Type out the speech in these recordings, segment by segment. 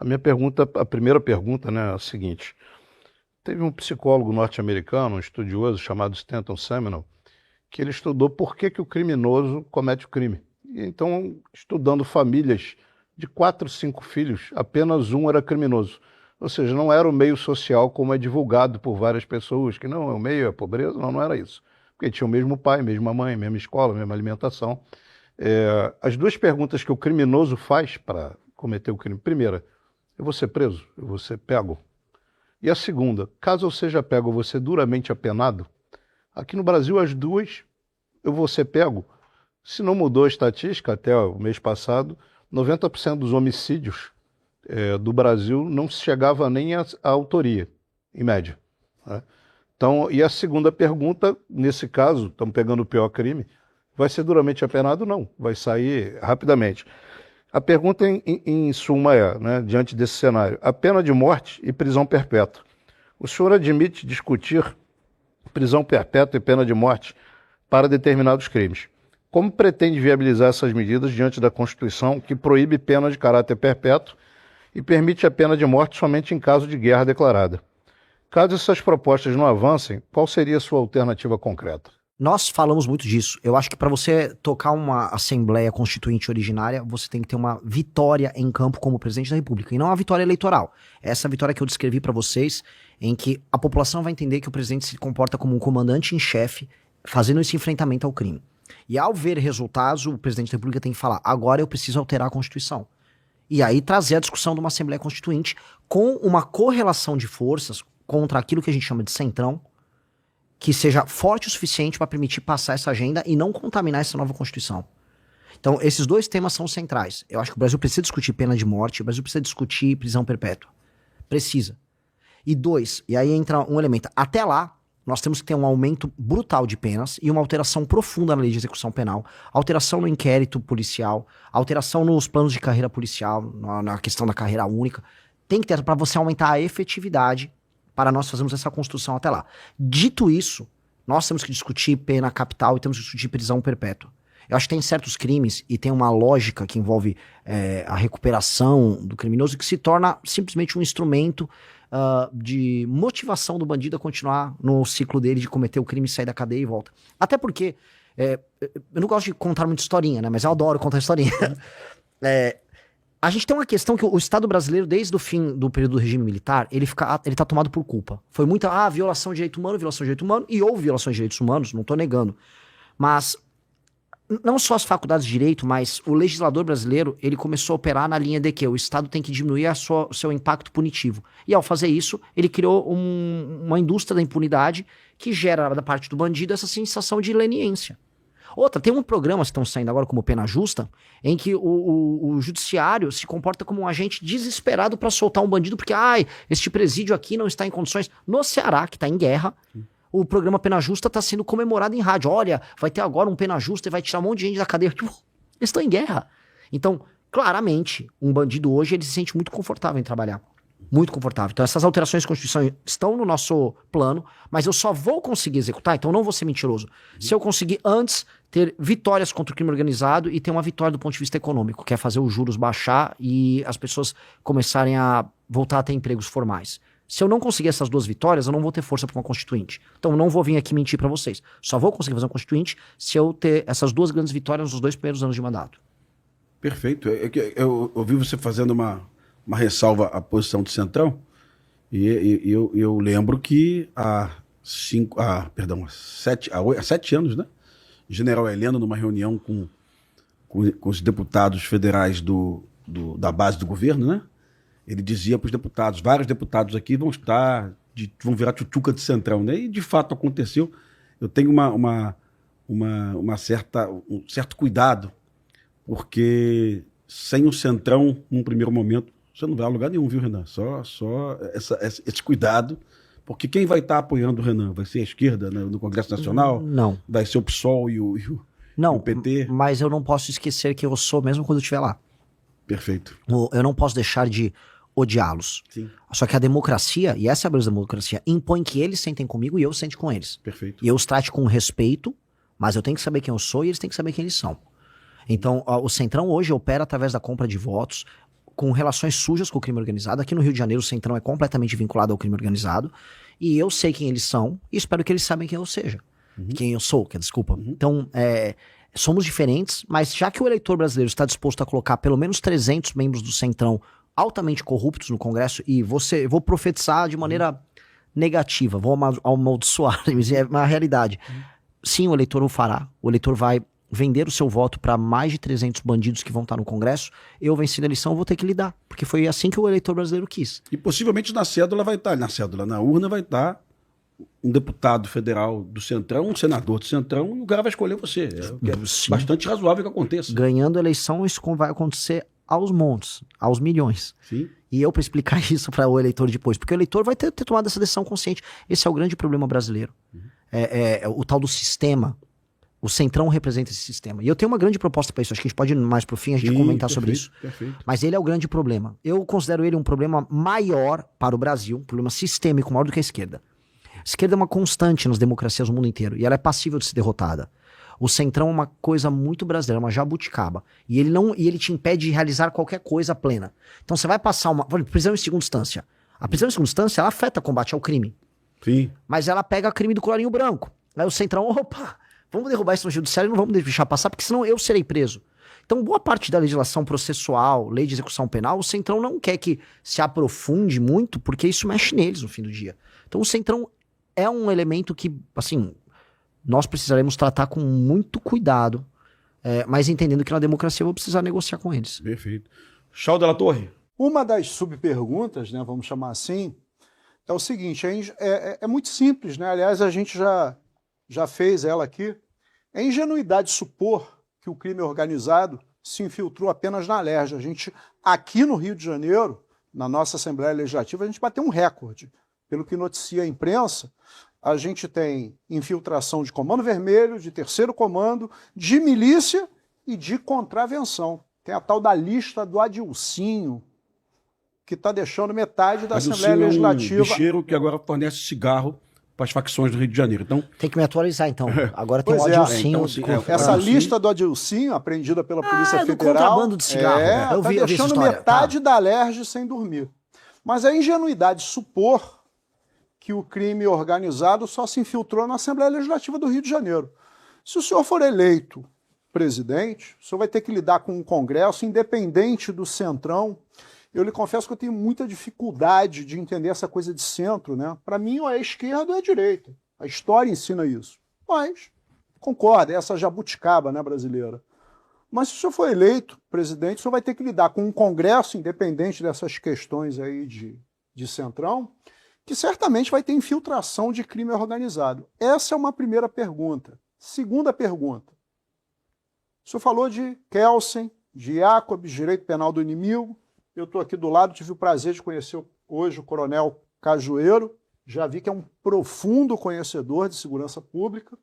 A primeira pergunta, né, é a seguinte. Teve um psicólogo norte-americano, um estudioso chamado Stanton Seminole, que ele estudou por que que o criminoso comete o crime. E então, estudando famílias de 4, 5 filhos, apenas um era criminoso. Ou seja, não era o meio social como é divulgado por várias pessoas, que não, é o meio, é a pobreza. Não, não era isso. Porque tinha o mesmo pai, mesma mãe, mesma escola, mesma alimentação. As duas perguntas que o criminoso faz para cometer o crime. Primeira, eu vou ser preso? Eu vou ser pego? E a segunda, caso eu seja pego, eu vou ser duramente apenado? Aqui no Brasil, as duas, eu vou ser pego. Se não mudou a estatística até o mês passado, 90% dos homicídios do Brasil não chegava nem à autoria, em média, né? Então, e a segunda pergunta, nesse caso, estamos pegando o pior crime, vai ser duramente apenado? Não, vai sair rapidamente. A pergunta, em suma, né, diante desse cenário, a pena de morte e prisão perpétua. O senhor admite discutir prisão perpétua e pena de morte para determinados crimes? Como pretende viabilizar essas medidas diante da Constituição, que proíbe pena de caráter perpétuo e permite a pena de morte somente em caso de guerra declarada? Caso essas propostas não avancem, qual seria a sua alternativa concreta? Nós falamos muito disso. Eu acho que para você tocar uma Assembleia Constituinte originária, você tem que ter uma vitória em campo como presidente da República, e não uma vitória eleitoral. Essa vitória que eu descrevi para vocês, em que a população vai entender que o presidente se comporta como um comandante em chefe, fazendo esse enfrentamento ao crime. E ao ver resultados, o presidente da República tem que falar: agora eu preciso alterar a Constituição. E aí trazer a discussão de uma Assembleia Constituinte com uma correlação de forças contra aquilo que a gente chama de centrão, que seja forte o suficiente para permitir passar essa agenda e não contaminar essa nova Constituição. Então, esses dois temas são centrais. Eu acho que o Brasil precisa discutir pena de morte, o Brasil precisa discutir prisão perpétua. Precisa. E dois, e aí entra um elemento. Até lá, nós temos que ter um aumento brutal de penas e uma alteração profunda na lei de execução penal, alteração no inquérito policial, alteração nos planos de carreira policial, na questão da carreira única. Tem que ter para você aumentar a efetividade para nós fazermos essa construção até lá. Dito isso, nós temos que discutir pena capital e temos que discutir prisão perpétua. Eu acho que tem certos crimes e tem uma lógica que envolve a recuperação do criminoso que se torna simplesmente um instrumento de motivação do bandido a continuar no ciclo dele de cometer o crime, sair da cadeia e volta. Até porque, eu não gosto de contar muita historinha, né? Mas eu adoro contar historinha. A gente tem uma questão que o Estado brasileiro, desde o fim do período do regime militar, ele tá tomado por culpa. Foi muita, violação de direito humano, e houve violações de direitos humanos, não tô negando. Mas, não só as faculdades de direito, mas o legislador brasileiro, ele começou a operar na linha de que o Estado tem que diminuir o seu impacto punitivo. E ao fazer isso, ele criou uma indústria da impunidade que gera, da parte do bandido, essa sensação de leniência. Outra, tem um programa que estão saindo agora como Pena Justa, em que o judiciário se comporta como um agente desesperado para soltar um bandido, porque, este presídio aqui não está em condições. No Ceará, que está em guerra, o programa Pena Justa está sendo comemorado em rádio. Olha, vai ter agora um Pena Justa e vai tirar um monte de gente da cadeia. Tipo, eles estão em guerra. Então, claramente, um bandido hoje, ele se sente muito confortável em trabalhar. Muito confortável. Então essas alterações de Constituição estão no nosso plano, mas eu só vou conseguir executar, então não vou ser mentiroso, se eu conseguir antes ter vitórias contra o crime organizado e ter uma vitória do ponto de vista econômico, que é fazer os juros baixar e as pessoas começarem a voltar a ter empregos formais. Se eu não conseguir essas duas vitórias, eu não vou ter força para uma constituinte. Então eu não vou vir aqui mentir para vocês. Só vou conseguir fazer uma constituinte se eu ter essas duas grandes vitórias nos 2 primeiros anos de mandato. Perfeito. Eu ouvi você fazendo uma ressalva à posição do Centrão, e eu lembro que há 7 anos, né? O general Heleno, numa reunião com os deputados federais da base do governo, né? Ele dizia para os deputados: vários deputados aqui vão virar tchutchuca de Centrão, né? E de fato aconteceu. Eu tenho um certo cuidado, porque sem o Centrão, num primeiro momento, você não vai a lugar nenhum, viu, Renan? Só esse cuidado, porque quem vai estar apoiando o Renan? Vai ser a esquerda, né, no Congresso Nacional? Não. Vai ser o PSOL e o PT? Mas eu não posso esquecer que eu sou mesmo quando eu estiver lá. Perfeito. Eu não posso deixar de odiá-los. Sim. Só que a democracia, e essa é a beleza da democracia, impõe que eles sentem comigo e eu sente com eles. Perfeito. E eu os trate com respeito, mas eu tenho que saber quem eu sou e eles têm que saber quem eles são. Então, o Centrão hoje opera através da compra de votos, com relações sujas com o crime organizado. Aqui no Rio de Janeiro, o Centrão é completamente vinculado ao crime organizado. E eu sei quem eles são e espero que eles saibam quem eu seja. Quem eu sou, desculpa. Então, somos diferentes, mas já que o eleitor brasileiro está disposto a colocar pelo menos 300 membros do Centrão altamente corruptos no Congresso, e vou profetizar de maneira negativa, vou amaldiçoar, mas é uma realidade. Sim, o eleitor o fará. O eleitor vai vender o seu voto para mais de 300 bandidos que vão estar no Congresso. Eu vencendo a eleição, vou ter que lidar, porque foi assim que o eleitor brasileiro quis. E possivelmente na cédula vai estar, na urna vai estar um deputado federal do Centrão, um senador do Centrão, e o cara vai escolher você. É bastante razoável que aconteça. Ganhando a eleição, isso vai acontecer aos montes, aos milhões. Sim. E eu para explicar isso para o eleitor depois, porque o eleitor vai ter tomado essa decisão consciente. Esse é o grande problema brasileiro. O tal do sistema. O Centrão representa esse sistema. E eu tenho uma grande proposta para isso. Acho que a gente pode ir mais pro fim, a gente comentar sobre isso. Perfeito. Mas ele é o grande problema. Eu considero ele um problema maior para o Brasil, um problema sistêmico maior do que a esquerda. A esquerda é uma constante nas democracias do mundo inteiro. E ela é passível de ser derrotada. O Centrão é uma coisa muito brasileira, uma jabuticaba. E ele te impede de realizar qualquer coisa plena. Então você vai passar prisão em segunda instância. A prisão em segunda instância, ela afeta o combate ao crime. Sim. Mas ela pega crime do colarinho branco. Aí o Centrão, opa, vamos derrubar isso no judiciário e não vamos deixar passar, porque senão eu serei preso. Então, boa parte da legislação processual, lei de execução penal, o Centrão não quer que se aprofunde muito, porque isso mexe neles no fim do dia. Então, o Centrão é um elemento que, assim, nós precisaremos tratar com muito cuidado, mas entendendo que na democracia eu vou precisar negociar com eles. Perfeito. Chau Della Torre. Uma das subperguntas, né, vamos chamar assim, é o seguinte, é muito simples, né? Aliás, a gente já fez ela aqui. É ingenuidade supor que o crime organizado se infiltrou apenas na Alerj. A gente, aqui no Rio de Janeiro, na nossa Assembleia Legislativa, a gente bateu um recorde. Pelo que noticia a imprensa, a gente tem infiltração de Comando Vermelho, de Terceiro Comando, de milícia e de contravenção. Tem a tal da lista do Adilcinho, que está deixando metade da Assembleia Legislativa. É um bicheiro que agora fornece cigarro para as facções do Rio de Janeiro. Então, tem que me atualizar, então. Agora tem pois o Adilcinho. Essa lista do Adilcinho, apreendida pela Polícia Federal... do contrabando de cigarro. Está deixando metade da Alerj sem dormir. Mas é ingenuidade supor que o crime organizado só se infiltrou na Assembleia Legislativa do Rio de Janeiro. Se o senhor for eleito presidente, o senhor vai ter que lidar com um Congresso independente do Centrão. Eu lhe confesso que eu tenho muita dificuldade de entender essa coisa de centro, né? Para mim, ou é esquerda ou é direita. A história ensina isso. Mas, concordo, é essa jabuticaba, né, brasileira. Mas se o senhor for eleito presidente, o senhor vai ter que lidar com um Congresso independente dessas questões aí de Centrão, que certamente vai ter infiltração de crime organizado. Essa é uma primeira pergunta. Segunda pergunta. O senhor falou de Kelsen, de Jacobs, direito penal do inimigo. Eu estou aqui do lado, tive o prazer de conhecer hoje o coronel Cajueiro, já vi que é um profundo conhecedor de segurança pública.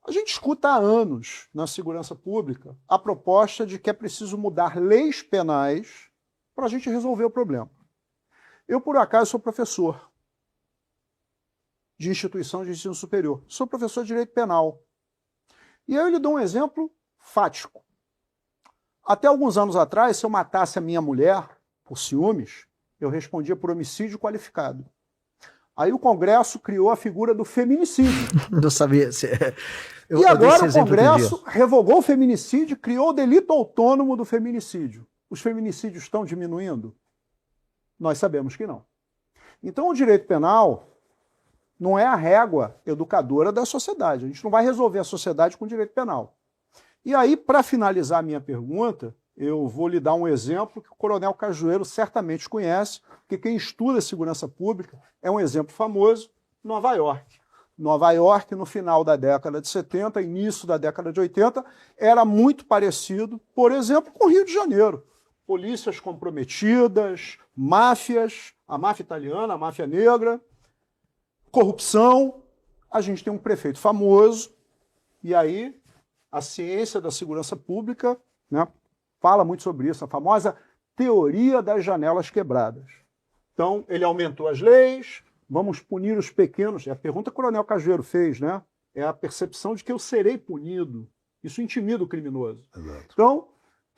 A gente escuta há anos na segurança pública a proposta de que é preciso mudar leis penais para a gente resolver o problema. Eu, por acaso, sou professor de instituição de ensino superior, sou professor de direito penal. E aí eu lhe dou um exemplo fático. Até alguns anos atrás, se eu matasse a minha mulher por ciúmes, eu respondia por homicídio qualificado. Aí o Congresso criou a figura do feminicídio. Não sabia. E agora o Congresso revogou o feminicídio, criou o delito autônomo do feminicídio. Os feminicídios estão diminuindo? Nós sabemos que não. Então o direito penal não é a régua educadora da sociedade. A gente não vai resolver a sociedade com o direito penal. E aí, para finalizar a minha pergunta, eu vou lhe dar um exemplo que o coronel Cajueiro certamente conhece, porque quem estuda segurança pública é um exemplo famoso, Nova York. Nova York, no final da década de 70, início da década de 80, era muito parecido, por exemplo, com o Rio de Janeiro. Polícias comprometidas, máfias, a máfia italiana, a máfia negra, corrupção. A gente tem um prefeito famoso, e aí a ciência da segurança pública, né, fala muito sobre isso, a famosa teoria das janelas quebradas. Então, ele aumentou as leis, vamos punir os pequenos. É a pergunta que o coronel Cajueiro fez, né? É a percepção de que eu serei punido. Isso intimida o criminoso. Exato. Então,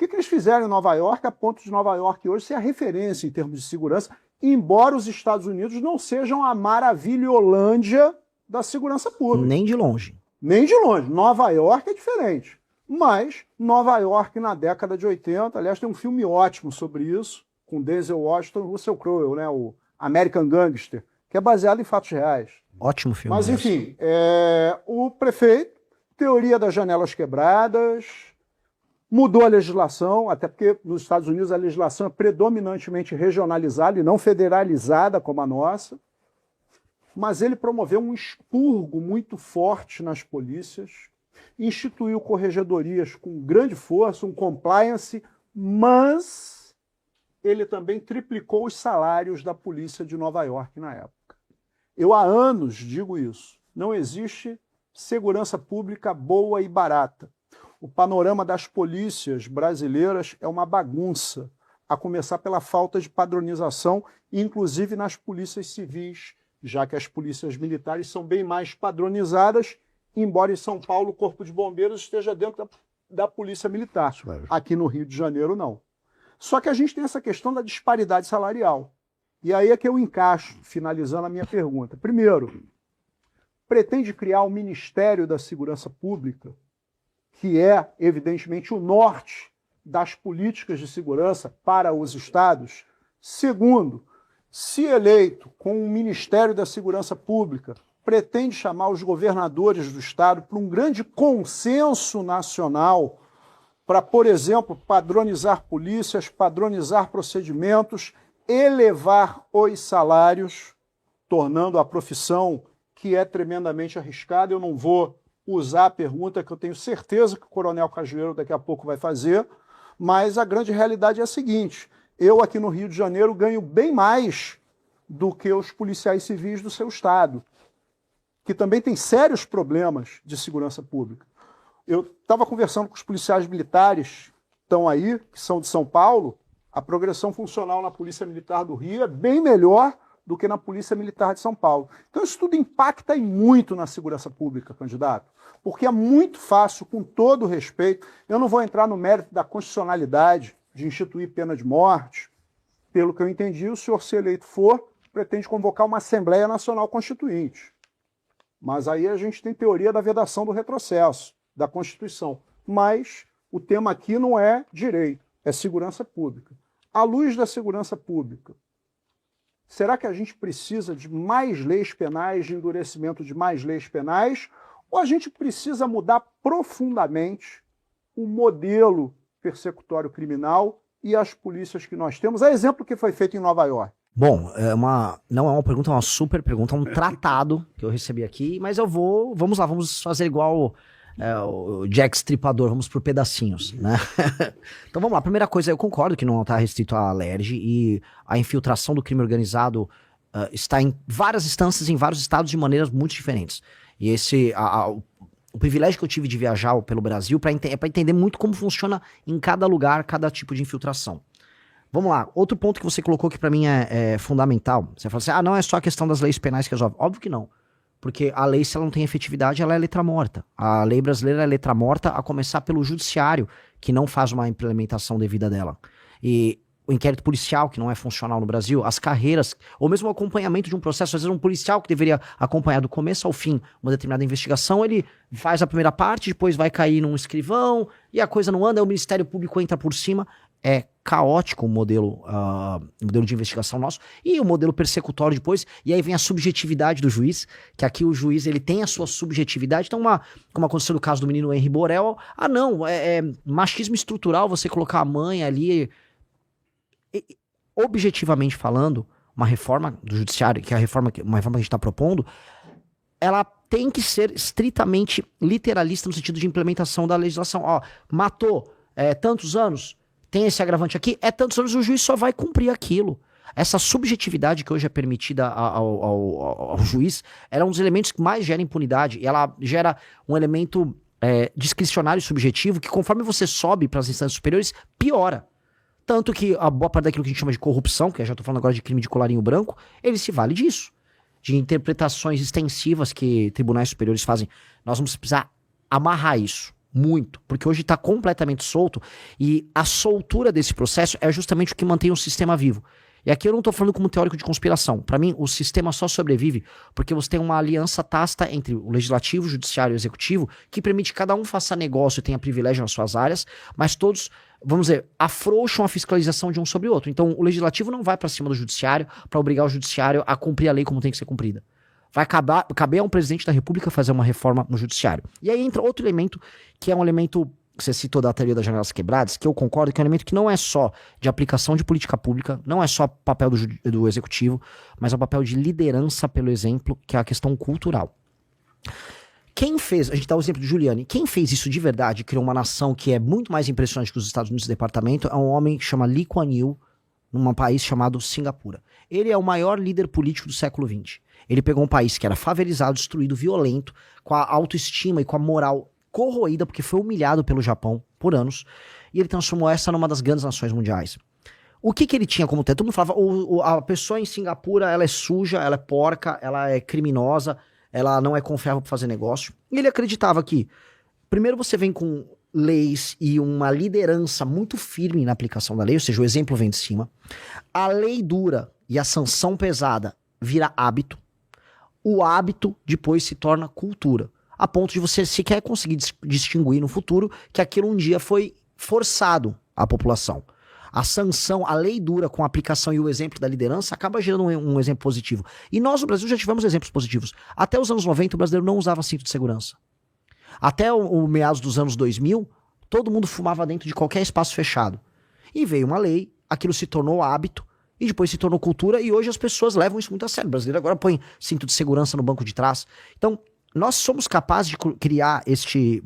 que eles fizeram em Nova York, a ponto de Nova York hoje ser a referência em termos de segurança, embora os Estados Unidos não sejam a maravilholândia da segurança pública. Nem de longe. Nem de longe. Nova York é diferente. Mas Nova York na década de 80, aliás, tem um filme ótimo sobre isso, com Denzel Washington e Russell Crowe, né, o American Gangster, que é baseado em fatos reais. Ótimo filme. Mas, enfim, o prefeito, teoria das janelas quebradas, mudou a legislação, até porque nos Estados Unidos a legislação é predominantemente regionalizada e não federalizada como a nossa, mas ele promoveu um expurgo muito forte nas polícias, instituiu corregedorias com grande força, um compliance, mas ele também triplicou os salários da polícia de Nova York na época. Eu há anos digo isso. Não existe segurança pública boa e barata. O panorama das polícias brasileiras é uma bagunça, a começar pela falta de padronização, inclusive nas polícias civis, já que as polícias militares são bem mais padronizadas, embora em São Paulo o Corpo de Bombeiros esteja dentro da Polícia Militar. Aqui no Rio de Janeiro, não. Só que a gente tem essa questão da disparidade salarial. E aí é que eu encaixo, finalizando a minha pergunta. Primeiro, pretende criar o Ministério da Segurança Pública, que é, evidentemente, o norte das políticas de segurança para os estados. Segundo, se eleito com o Ministério da Segurança Pública, pretende chamar os governadores do estado para um grande consenso nacional para, por exemplo, padronizar polícias, padronizar procedimentos, elevar os salários, tornando a profissão, que é tremendamente arriscada. Eu não vou usar a pergunta que eu tenho certeza que o Coronel Cajueiro daqui a pouco vai fazer, mas a grande realidade é a seguinte: eu aqui no Rio de Janeiro ganho bem mais do que os policiais civis do seu estado, que também tem sérios problemas de segurança pública. Eu estava conversando com os policiais militares que estão aí, que são de São Paulo. A progressão funcional na Polícia Militar do Rio é bem melhor do que na Polícia Militar de São Paulo. Então isso tudo impacta e muito na segurança pública, candidato, porque é muito fácil, com todo respeito, eu não vou entrar no mérito da constitucionalidade de instituir pena de morte. Pelo que eu entendi, o senhor, se eleito for, pretende convocar uma Assembleia Nacional Constituinte. Mas aí a gente tem teoria da vedação do retrocesso, da Constituição. Mas o tema aqui não é direito, é segurança pública. À luz da segurança pública, será que a gente precisa de mais leis penais, de endurecimento de mais leis penais, ou a gente precisa mudar profundamente o modelo persecutório criminal e as polícias que nós temos? É exemplo que foi feito em Nova York. Bom, não é uma pergunta, é uma super pergunta, é um tratado que eu recebi aqui, mas vamos lá, vamos fazer igual o Jack Stripador, vamos por pedacinhos, né? Então vamos lá, primeira coisa, eu concordo que não está restrito à LERJ e a infiltração do crime organizado está em várias instâncias, em vários estados de maneiras muito diferentes. E o privilégio que eu tive de viajar pelo Brasil é para entender muito como funciona em cada lugar, cada tipo de infiltração. Vamos lá, outro ponto que você colocou que pra mim é fundamental. Você fala assim, não é só a questão das leis penais que resolve. Óbvio que não. Porque a lei, se ela não tem efetividade, ela é letra morta. A lei brasileira é letra morta, a começar pelo judiciário, que não faz uma implementação devida dela. E o inquérito policial, que não é funcional no Brasil, as carreiras, ou mesmo o acompanhamento de um processo. Às vezes um policial que deveria acompanhar do começo ao fim uma determinada investigação, ele faz a primeira parte, depois vai cair num escrivão, e a coisa não anda, aí o Ministério Público entra por cima. É caótico o modelo de investigação nosso e o modelo persecutório depois, e aí vem a subjetividade do juiz, que aqui o juiz ele tem a sua subjetividade. Então, como aconteceu no caso do menino Henri Borel, é machismo estrutural você colocar a mãe ali. Objetivamente falando, uma reforma do judiciário, que é uma reforma que a gente está propondo, ela tem que ser estritamente literalista no sentido de implementação da legislação. Matou tantos anos, tem esse agravante aqui, tantos anos, o juiz só vai cumprir aquilo. Essa subjetividade que hoje é permitida ao juiz, ela é um dos elementos que mais gera impunidade, e ela gera um elemento discricionário e subjetivo que, conforme você sobe para as instâncias superiores, piora. Tanto que a boa parte daquilo que a gente chama de corrupção, que eu já estou falando agora de crime de colarinho branco, ele se vale disso. De interpretações extensivas que tribunais superiores fazem. Nós vamos precisar amarrar isso. Muito, porque hoje está completamente solto e a soltura desse processo é justamente o que mantém o sistema vivo. E aqui eu não estou falando como teórico de conspiração. Para mim, o sistema só sobrevive porque você tem uma aliança tácita entre o legislativo, o judiciário e o executivo que permite que cada um faça negócio e tenha privilégio nas suas áreas, mas todos, vamos dizer, afrouxam a fiscalização de um sobre o outro. Então, o legislativo não vai para cima do judiciário para obrigar o judiciário a cumprir a lei como tem que ser cumprida. Vai caber a um presidente da República fazer uma reforma no judiciário. E aí entra outro elemento, que é um elemento que você citou da teoria das janelas quebradas, que eu concordo que é um elemento que não é só de aplicação de política pública, não é só papel do executivo, mas é o papel de liderança pelo exemplo, que é a questão cultural. Quem fez, a gente dá o exemplo do Giuliani, quem fez isso de verdade, criou uma nação que é muito mais impressionante que os Estados Unidos do departamento, é um homem que chama Lee Kuan Yew, num país chamado Singapura. Ele é o maior líder político do século XX. Ele pegou um país que era favelizado, destruído, violento, com a autoestima e com a moral corroída, porque foi humilhado pelo Japão por anos, e ele transformou essa numa das grandes nações mundiais. O que ele tinha como teto? Todo mundo falava, a pessoa em Singapura, ela é suja, ela é porca, ela é criminosa, ela não é confiável para fazer negócio. E ele acreditava que, primeiro você vem com leis e uma liderança muito firme na aplicação da lei, ou seja, o exemplo vem de cima. A lei dura e a sanção pesada vira hábito. O hábito depois se torna cultura, a ponto de você sequer conseguir distinguir no futuro que aquilo um dia foi forçado à população. A sanção, a lei dura com a aplicação e o exemplo da liderança acaba gerando um exemplo positivo. E nós no Brasil já tivemos exemplos positivos. Até os anos 90 o brasileiro não usava cinto de segurança. Até o meados dos anos 2000, todo mundo fumava dentro de qualquer espaço fechado. E veio uma lei, aquilo se tornou hábito, e depois se tornou cultura, e hoje as pessoas levam isso muito a sério. O brasileiro agora põe cinto de segurança no banco de trás. Então, nós somos capazes de criar esse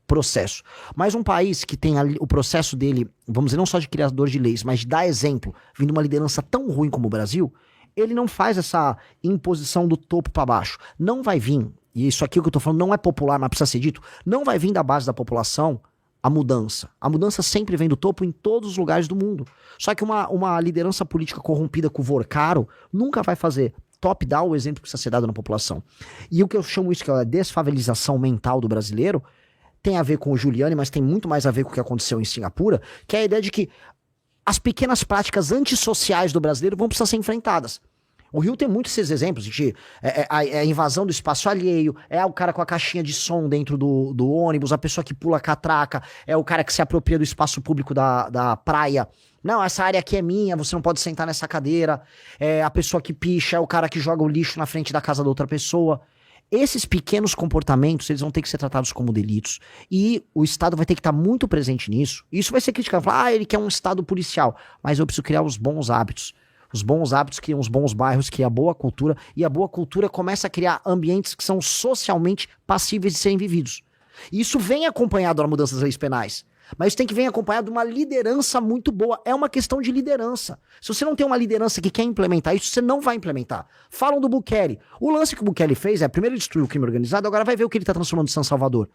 processo. Mas um país que tem o processo dele, vamos dizer, não só de criador de leis, mas de dar exemplo, vindo uma liderança tão ruim como o Brasil, ele não faz essa imposição do topo para baixo. Não vai vir, e isso aqui que eu tô falando não é popular, mas precisa ser dito, não vai vir da base da população a mudança. A mudança sempre vem do topo em todos os lugares do mundo. Só que uma liderança política corrompida com o vorcaro nunca vai fazer top-down o exemplo que precisa ser dado na população. E o que eu chamo isso, que é a desfavelização mental do brasileiro, tem a ver com o Giuliani, mas tem muito mais a ver com o que aconteceu em Singapura, que é a ideia de que as pequenas práticas antissociais do brasileiro vão precisar ser enfrentadas. O Rio tem muitos esses exemplos de a invasão do espaço alheio, é o cara com a caixinha de som dentro do ônibus, a pessoa que pula a catraca, é o cara que se apropria do espaço público da praia. Não, essa área aqui é minha, você não pode sentar nessa cadeira. É a pessoa que picha, é o cara que joga o lixo na frente da casa da outra pessoa. Esses pequenos comportamentos, eles vão ter que ser tratados como delitos. E o Estado vai ter que estar muito presente nisso. Isso vai ser criticado. Falar, ele quer um Estado policial. Mas eu preciso criar os bons hábitos. Os bons hábitos criam os bons bairros, criam a boa cultura. E a boa cultura começa a criar ambientes que são socialmente passíveis de serem vividos. E isso vem acompanhado da mudança das leis penais. Mas isso tem que vir acompanhado de uma liderança muito boa. É uma questão de liderança. Se você não tem uma liderança que quer implementar isso, você não vai implementar. Falam do Bukele. O lance que o Bukele fez é, primeiro ele destruiu o crime organizado, agora vai ver o que ele está transformando em São Salvador.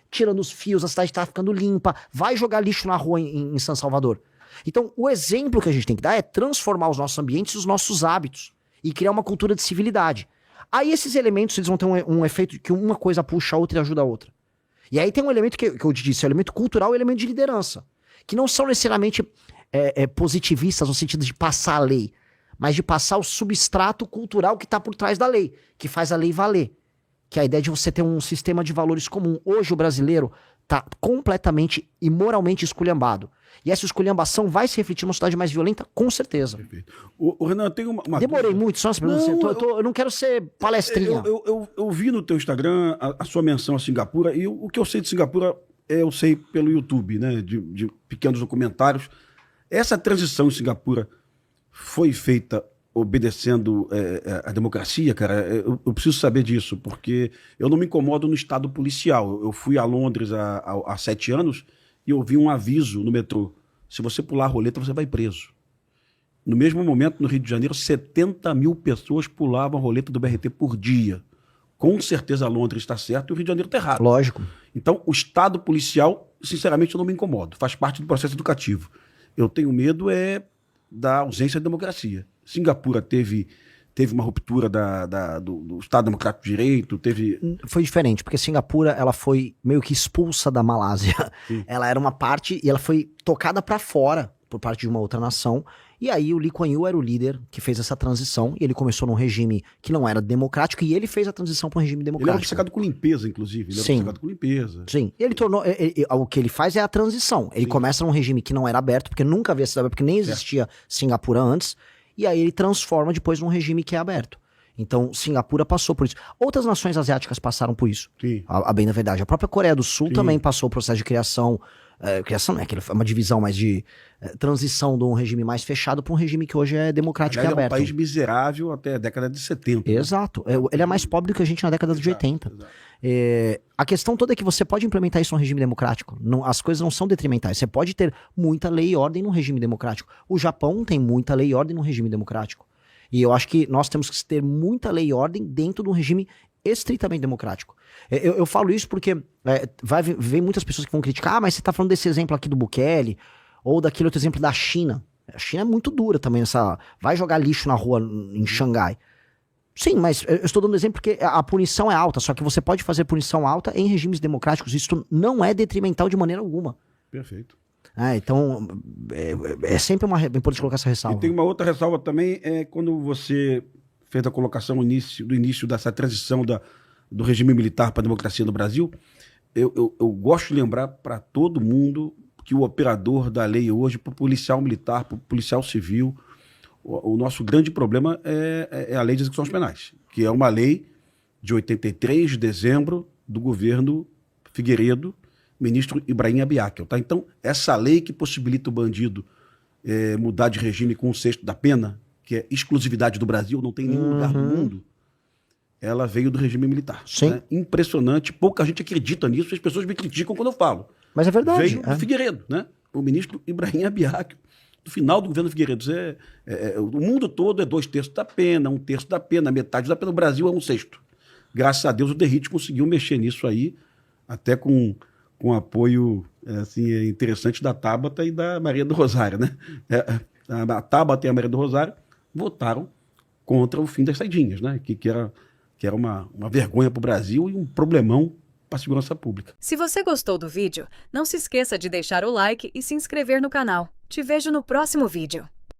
Tirando os fios, a cidade está ficando limpa, vai jogar lixo na rua em São Salvador. Então, o exemplo que a gente tem que dar é transformar os nossos ambientes e os nossos hábitos e criar uma cultura de civilidade. Aí esses elementos eles vão ter um efeito que uma coisa puxa a outra e ajuda a outra. E aí tem um elemento que eu te disse, é o elemento cultural e o elemento de liderança, que não são necessariamente positivistas no sentido de passar a lei, mas de passar o substrato cultural que está por trás da lei, que faz a lei valer. Que é a ideia de você ter um sistema de valores comum. Hoje o brasileiro está completamente e moralmente esculhambado. E essa esculhambação vai se refletir numa sociedade mais violenta, com certeza. Perfeito. O Renan, tem uma Demorei muito, só essa pergunta. Eu não quero ser palestrinha. Eu vi no teu Instagram a sua menção a Singapura, e o que eu sei de Singapura, eu sei pelo YouTube, né, de pequenos documentários. Essa transição em Singapura foi feita obedecendo a democracia, cara? Eu preciso saber disso, porque eu não me incomodo no estado policial. Eu fui a Londres há 7 anos e eu vi um aviso no metrô. Se você pular a roleta, você vai preso. No mesmo momento, no Rio de Janeiro, 70 mil pessoas pulavam a roleta do BRT por dia. Com certeza Londres está certo e o Rio de Janeiro está errado. Lógico. Então, o estado policial, sinceramente, eu não me incomodo. Faz parte do processo educativo. Eu tenho medo da ausência de democracia. Singapura teve teve uma ruptura do Estado Democrático de Direito, teve... Foi diferente, porque Singapura, ela foi meio que expulsa da Malásia. Sim. Ela era uma parte, e ela foi tocada pra fora por parte de uma outra nação, e aí o Lee Kuan Yew era o líder que fez essa transição, e ele começou num regime que não era democrático, e ele fez a transição para um regime Ele era democrático. obcecado com limpeza, inclusive. Ele era Sim. obcecado com limpeza. Sim, ele tornou. O que ele faz é a transição. Ele Sim. começa num regime que não era aberto, porque nunca havia sido aberto, porque nem existia Singapura antes, e aí ele transforma depois num regime que é aberto. Então, Singapura passou por isso. Outras nações asiáticas passaram por isso. Sim. A bem da verdade. A própria Coreia do Sul Sim. também passou o processo de criação. Criação não é aquilo, é uma divisão, mas de transição de um regime mais fechado para um regime que hoje é democrático Aliás, e aberto. era um país miserável até a década de 70. Exato. Ele é mais pobre do que a gente na década de 80. Exato. A questão toda é que você pode implementar isso num regime democrático. As coisas não são detrimentais. Você pode ter muita lei e ordem num regime democrático. O Japão tem muita lei e ordem num regime democrático. E eu acho que nós temos que ter muita lei e ordem dentro de um regime estritamente democrático. Eu falo isso porque vem muitas pessoas que vão criticar, mas você está falando desse exemplo aqui do Bukele, ou daquele outro exemplo da China. A China é muito dura também, vai jogar lixo na rua em Xangai. Sim, mas eu estou dando exemplo porque a punição é alta, só que você pode fazer punição alta em regimes democráticos, isso não é detrimental de maneira alguma. Perfeito. Então, é sempre importante colocar essa ressalva. E tem uma outra ressalva também, quando você fez a colocação do início dessa transição do regime militar para a democracia no Brasil, eu gosto de lembrar para todo mundo que o operador da lei hoje, para o policial militar, para o policial civil, o nosso grande problema é a lei de execuções penais, que é uma lei de 83 de dezembro do governo Figueiredo, ministro Ibrahim Abiakel. Tá? Então, essa lei que possibilita o bandido mudar de regime com um sexto da pena, que é exclusividade do Brasil, não tem em nenhum lugar do mundo, ela veio do regime militar. Sim. Né? Impressionante, pouca gente acredita nisso, as pessoas me criticam quando eu falo. Mas é verdade. Veio do Figueiredo, né? O ministro Ibrahim Abiakel, no final do governo Figueiredo. O mundo todo é 2/3 da pena, 1/3 da pena, metade da pena. O Brasil é 1/6. Graças a Deus o Derrite conseguiu mexer nisso aí, até com apoio interessante da Tabata e da Maria do Rosário, né? A Tabata e a Maria do Rosário votaram contra o fim das saidinhas, né? Que era uma vergonha para o Brasil e um problemão para a segurança pública. Se você gostou do vídeo, não se esqueça de deixar o like e se inscrever no canal. Te vejo no próximo vídeo.